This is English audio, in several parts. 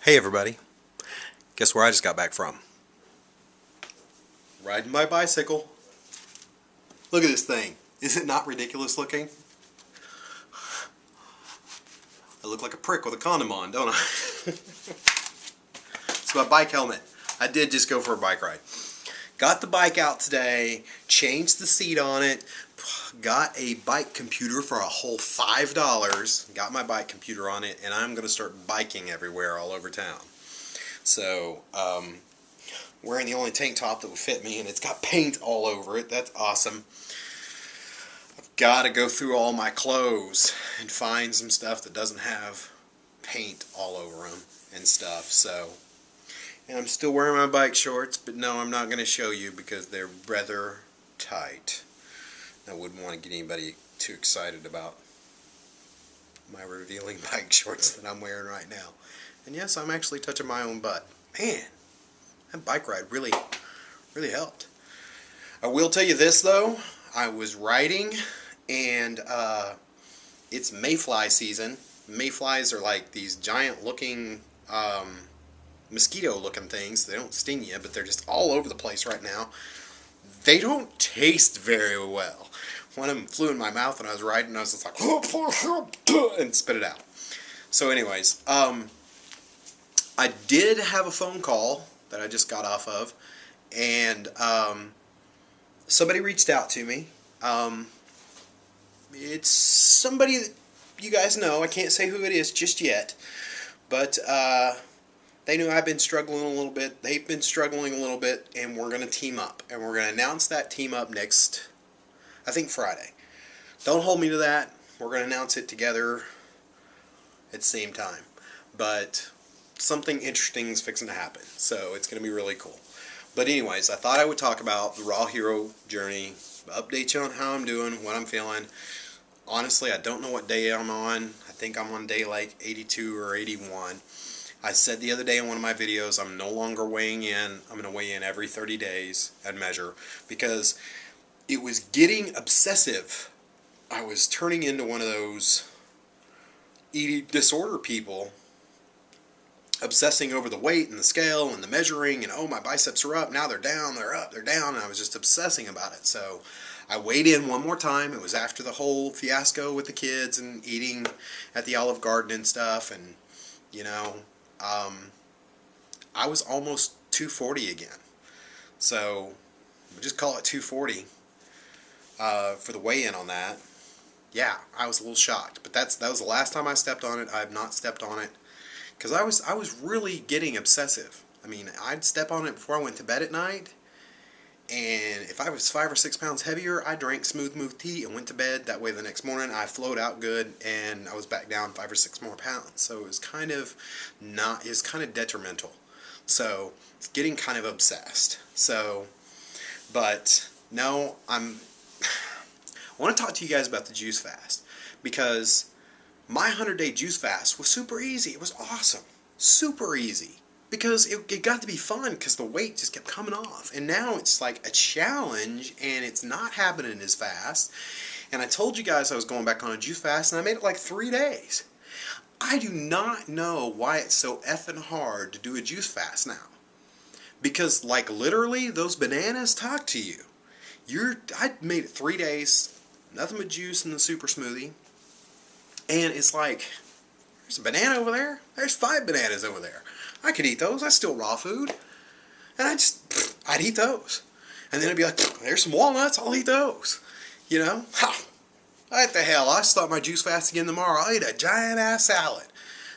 Hey everybody, guess where I just got back from? Riding my bicycle. Look at this thing. Is it not ridiculous looking? I look like a prick with a condom on, don't I? It's my bike helmet. I did just go for a bike ride. Got the bike out today, changed the seat on it, got a bike computer for a whole $5, got my bike computer on it, and I'm going to start biking everywhere all over town. So, wearing the only tank top that would fit me, and it's got paint all over it. That's awesome. I've got to go through all my clothes and find some stuff that doesn't have paint all over them and stuff. So, and I'm still wearing my bike shorts, but no, I'm not going to show you because they're rather tight. I wouldn't want to get anybody too excited about my revealing bike shorts that I'm wearing right now. And yes, I'm actually touching my own butt. Man, that bike ride really helped. I will tell you this though, I was riding and it's mayfly season. Mayflies are like these giant looking mosquito looking things. They don't sting you, but they're just all over the place right now. They don't taste very well. One of them flew in my mouth when I was riding and I was just like and spit it out. So anyways, I did have a phone call that I just got off of, and somebody reached out to me. It's somebody that you guys know. I can't say who it is just yet, but they knew I've been struggling a little bit. They've been struggling a little bit, and we're going to team up. And we're going to announce that team up next, I think, Friday. Don't hold me to that. We're going to announce it together at the same time. But something interesting is fixing to happen, so it's going to be really cool. But anyways, I thought I would talk about the Raw Hero journey, update you on how I'm doing, what I'm feeling. Honestly, I don't know what day I'm on. I think I'm on day like 82 or 81. I said the other day in one of my videos I'm no longer weighing in. I'm going to weigh in every 30 days and measure because it was getting obsessive. I was turning into one of those eating disorder people, obsessing over the weight and the scale and the measuring and oh, my biceps are up, now they're down, they're up, they're down, and I was just obsessing about it. So I weighed in one more time. It was after the whole fiasco with the kids and eating at the Olive Garden and stuff, and you know, I was almost 240 again. So we'll just call it 240 for the weigh-in on that. Yeah, I was a little shocked, but that was the last time I stepped on it. I have not stepped on it because I was really getting obsessive. I mean, I'd step on it before I went to bed at night, and if I was 5 or 6 pounds heavier, I drank smooth move tea and went to bed. That way the next morning I flowed out good and I was back down 5 or 6 more pounds. So it was kind of detrimental. So it's getting kind of obsessed. So, but no, I want to talk to you guys about the juice fast because my 100-day juice fast was super easy. It was awesome. Super easy. Because it got to be fun because the weight just kept coming off. And now it's like a challenge and it's not happening as fast. And I told you guys I was going back on a juice fast and I made it like 3 days. I do not know why it's so effing hard to do a juice fast now. Because like literally those bananas talk to you. I made it 3 days, nothing but juice in the super smoothie. And it's like, there's a banana over there. There's 5 bananas over there. I could eat those. That's still raw food. And I'd eat those. And then I'd be like, there's some walnuts. I'll eat those. You know? Ha! What the hell? I start my juice fast again tomorrow. I'll eat a giant ass salad.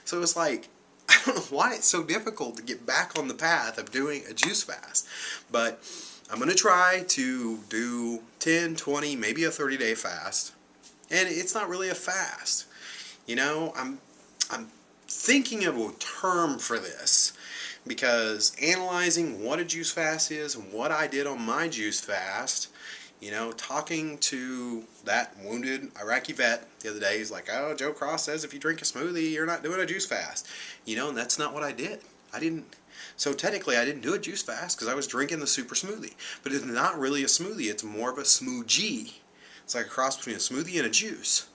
So it's like, I don't know why it's so difficult to get back on the path of doing a juice fast. But I'm going to try to do 10, 20, maybe a 30-day fast. And it's not really a fast. You know, I'm thinking of a term for this because analyzing what a juice fast is and what I did on my juice fast, you know, talking to that wounded Iraqi vet the other day, he's like, oh, Joe Cross says if you drink a smoothie, you're not doing a juice fast. You know, and that's not what I did. So technically I didn't do a juice fast because I was drinking the super smoothie. But it's not really a smoothie, it's more of a smoothie. It's like a cross between a smoothie and a juice.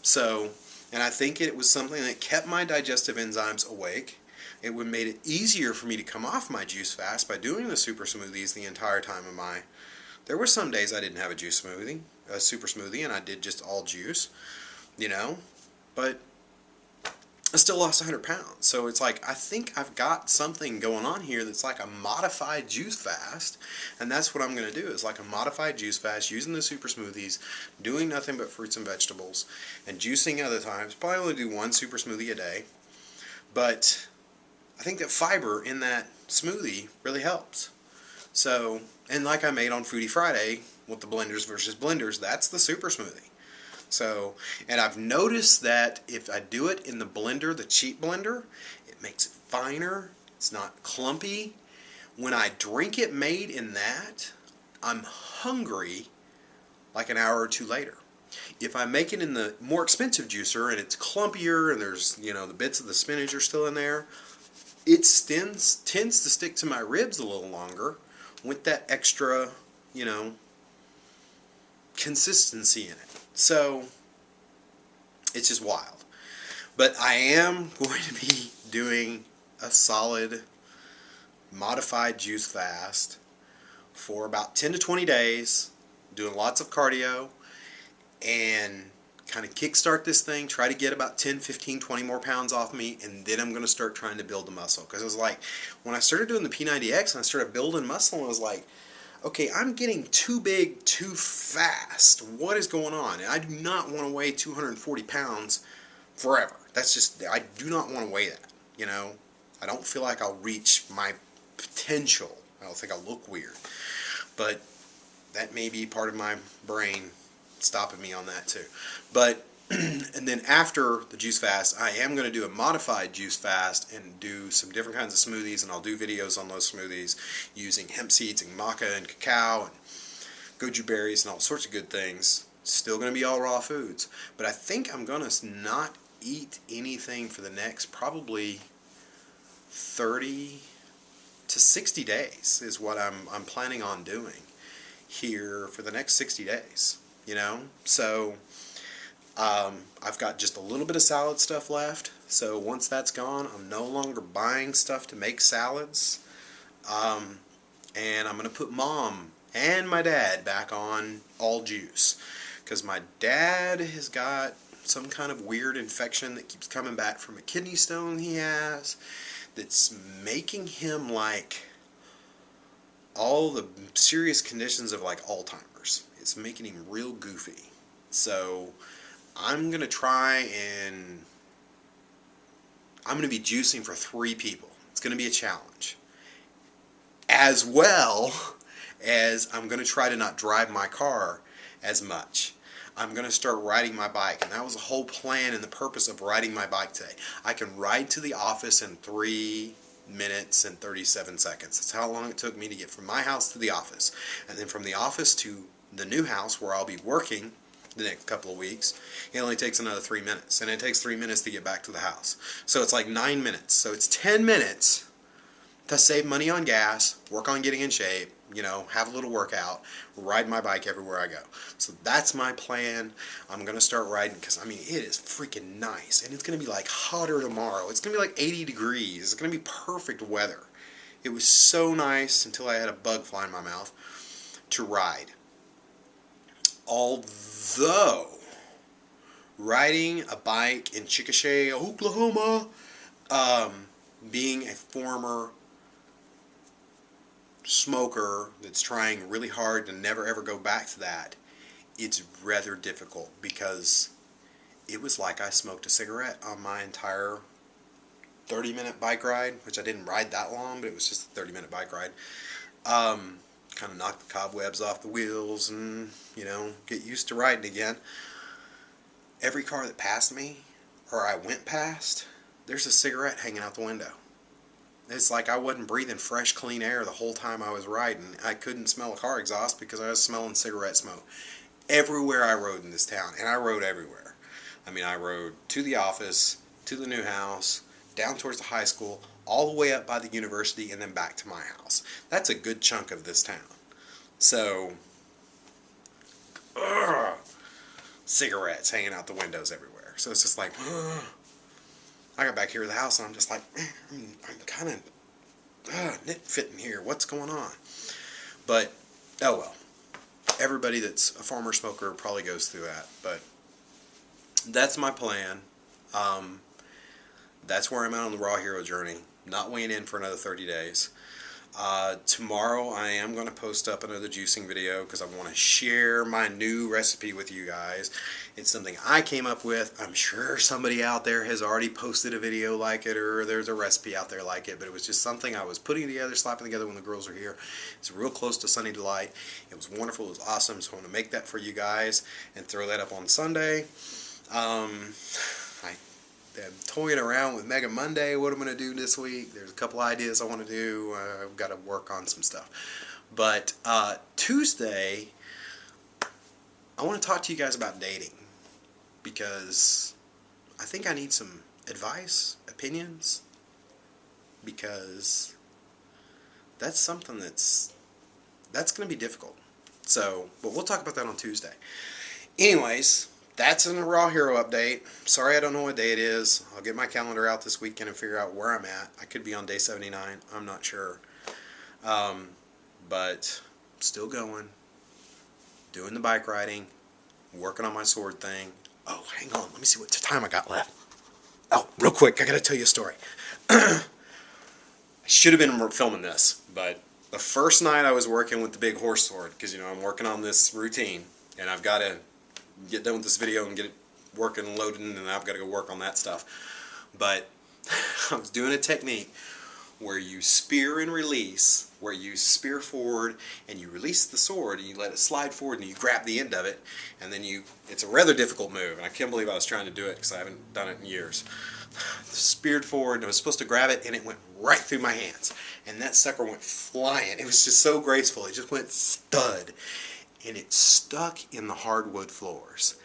So, and I think it was something that kept my digestive enzymes awake. it would made it easier for me to come off my juice fast by doing the super smoothies the entire time of my. There were some days I didn't have a super smoothie, and I did just all juice, but I still lost 100 pounds. So it's like, I think I've got something going on here that's like a modified juice fast, and that's what I'm going to do, is like a modified juice fast using the super smoothies, doing nothing but fruits and vegetables, and juicing other times. Probably only do one super smoothie a day, but I think that fiber in that smoothie really helps. So, and like I made on Foodie Friday with the blenders versus blenders, that's the super smoothie. So, and I've noticed that if I do it in the blender, the cheap blender, it makes it finer, it's not clumpy. When I drink it made in that, I'm hungry like an hour or two later. If I make it in the more expensive juicer and it's clumpier and there's, the bits of the spinach are still in there, it tends to stick to my ribs a little longer with that extra, consistency in it. So, it's just wild. But I am going to be doing a solid modified juice fast for about 10 to 20 days, doing lots of cardio, and kind of kickstart this thing, try to get about 10, 15, 20 more pounds off me, and then I'm going to start trying to build the muscle. Because it was like, when I started doing the P90X and I started building muscle, I was like, okay, I'm getting too big too fast. What is going on? And I do not want to weigh 240 pounds forever. That's just, I do not want to weigh that, I don't feel like I'll reach my potential. I don't think I'll look weird. But that may be part of my brain stopping me on that too. But and then after the juice fast, I am going to do a modified juice fast and do some different kinds of smoothies, and I'll do videos on those smoothies using hemp seeds and maca and cacao and goju berries and all sorts of good things. Still going to be all raw foods, but I think I'm going to not eat anything for the next probably 30 to 60 days is what I'm planning on doing here for the next 60 days. So I've got just a little bit of salad stuff left, so once that's gone, I'm no longer buying stuff to make salads, and I'm going to put Mom and my dad back on all juice, because my dad has got some kind of weird infection that keeps coming back from a kidney stone he has, that's making him like all the serious conditions of like Alzheimer's. It's making him real goofy. So I'm going to try and I'm going to be juicing for 3 people. It's going to be a challenge. As well as I'm going to try to not drive my car as much. I'm going to start riding my bike, and that was the whole plan and the purpose of riding my bike today. I can ride to the office in 3 minutes and 37 seconds. That's how long it took me to get from my house to the office. And then from the office to the new house where I'll be working the next couple of weeks, it only takes another 3 minutes. And it takes 3 minutes to get back to the house. So it's like 9 minutes. So it's 10 minutes to save money on gas, work on getting in shape, have a little workout, ride my bike everywhere I go. So that's my plan. I'm going to start riding because, it is freaking nice. And it's going to be like hotter tomorrow. It's going to be like 80 degrees. It's going to be perfect weather. It was so nice until I had a bug fly in my mouth to ride. Although, riding a bike in Chickasha, Oklahoma, being a former smoker that's trying really hard to never ever go back to that, it's rather difficult because it was like I smoked a cigarette on my entire 30-minute bike ride, which I didn't ride that long, but it was just a 30-minute bike ride. Kind of knock the cobwebs off the wheels and, get used to riding again. Every car that passed me, or I went past, there's a cigarette hanging out the window. It's like I wasn't breathing fresh, clean air the whole time I was riding. I couldn't smell a car exhaust because I was smelling cigarette smoke. Everywhere I rode in this town, and I rode everywhere. I rode to the office, to the new house, down towards the high school, all the way up by the university, and then back to my house. That's a good chunk of this town. So, cigarettes hanging out the windows everywhere. So it's just like, I got back here to the house and I'm just like, man, I'm kind of nitfitting here. What's going on? But, oh well. Everybody that's a farmer smoker probably goes through that. But that's my plan. That's where I'm at on the Raw Hero journey. Not weighing in for another 30 days. Tomorrow I am going to post up another juicing video because I want to share my new recipe with you guys. It's something I came up with. I'm sure somebody out there has already posted a video like it, or there's a recipe out there like it, but it was just something I was putting together, slapping together when the girls were here. It's real close to Sunny Delight. It was wonderful. It was awesome. So I want to make that for you guys and throw that up on Sunday. I'm toying around with Mega Monday, what I'm going to do this week. There's a couple ideas I want to do. I've got to work on some stuff. But Tuesday, I want to talk to you guys about dating. Because I think I need some advice, opinions. Because that's something that's going to be difficult. So, but we'll talk about that on Tuesday. Anyways, that's in the Raw Hero update. Sorry I don't know what day it is. I'll get my calendar out this weekend and figure out where I'm at. I could be on day 79. I'm not sure. But still going. Doing the bike riding. Working on my sword thing. Oh, hang on. Let me see what time I got left. Oh, real quick. I got to tell you a story. I should have been filming this. But the first night I was working with the big horse sword. Because, you know, I'm working on this routine. And I've got to get done with this video and get it working and loading, and I've got to go work on that stuff. But I was doing a technique where you spear and release, where you spear forward and you release the sword and you let it slide forward and you grab the end of it, and then it's a rather difficult move, and I can't believe I was trying to do it because I haven't done it in years. Speared forward and I was supposed to grab it, and it went right through my hands, and that sucker went flying. It was just so graceful. It just went stud. And it stuck in the hardwood floors.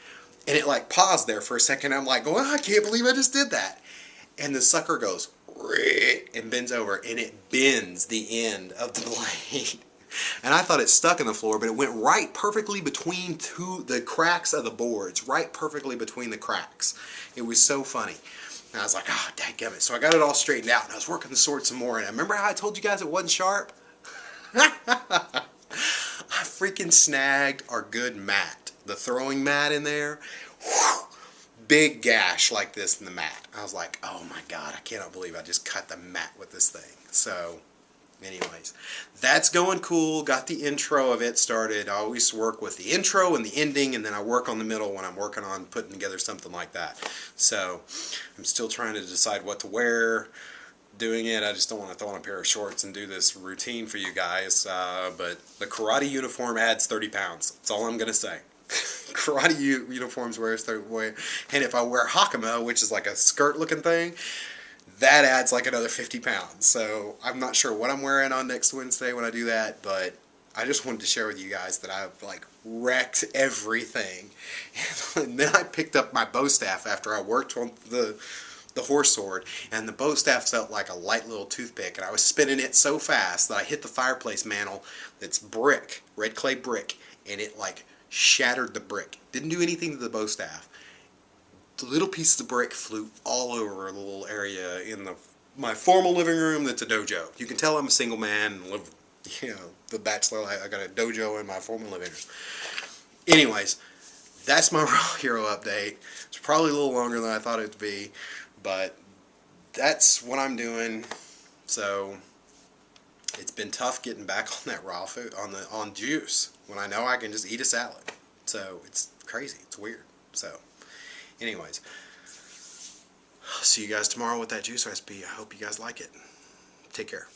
And it like paused there for a second. I'm like, oh, I can't believe I just did that. And the sucker goes, and bends over, and it bends the end of the blade. And I thought it stuck in the floor, but it went right perfectly between the cracks of the boards, right perfectly between the cracks. It was so funny. And I was like, oh, dadgummit. So I got it all straightened out, and I was working the sword some more. And I remember how I told you guys it wasn't sharp? I freaking snagged our good mat, the throwing mat in there. Whew, big gash like this in the mat. I was like, oh my God, I cannot believe I just cut the mat with this thing. So, anyways, that's going cool. Got the intro of it started. I always work with the intro and the ending, and then I work on the middle when I'm working on putting together something like that. So, I'm still trying to decide what to wear. Doing it, I just don't want to throw on a pair of shorts and do this routine for you guys, but the karate uniform adds 30 pounds. That's all I'm going to say. Karate uniforms wears 30 pounds, and if I wear hakama, which is like a skirt looking thing, that adds like another 50 pounds. So I'm not sure what I'm wearing on next Wednesday when I do that, but I just wanted to share with you guys that I've like wrecked everything. And then I picked up my bow staff after I worked on the horse sword, and the bow staff felt like a light little toothpick, and I was spinning it so fast that I hit the fireplace mantle that's brick, red clay brick, and it like shattered the brick. Didn't do anything to the bow staff. The little pieces of brick flew all over a little area in my formal living room that's a dojo. You can tell I'm a single man and live, you know, the bachelor life. I got a dojo in my formal living room. Anyways, that's my Raw Hero update. It's probably a little longer than I thought it would be, but that's what I'm doing. So it's been tough getting back on that raw food, on juice, when I know I can just eat a salad. So it's crazy. It's weird. So anyways, I'll see you guys tomorrow with that juice recipe. I hope you guys like it. Take care.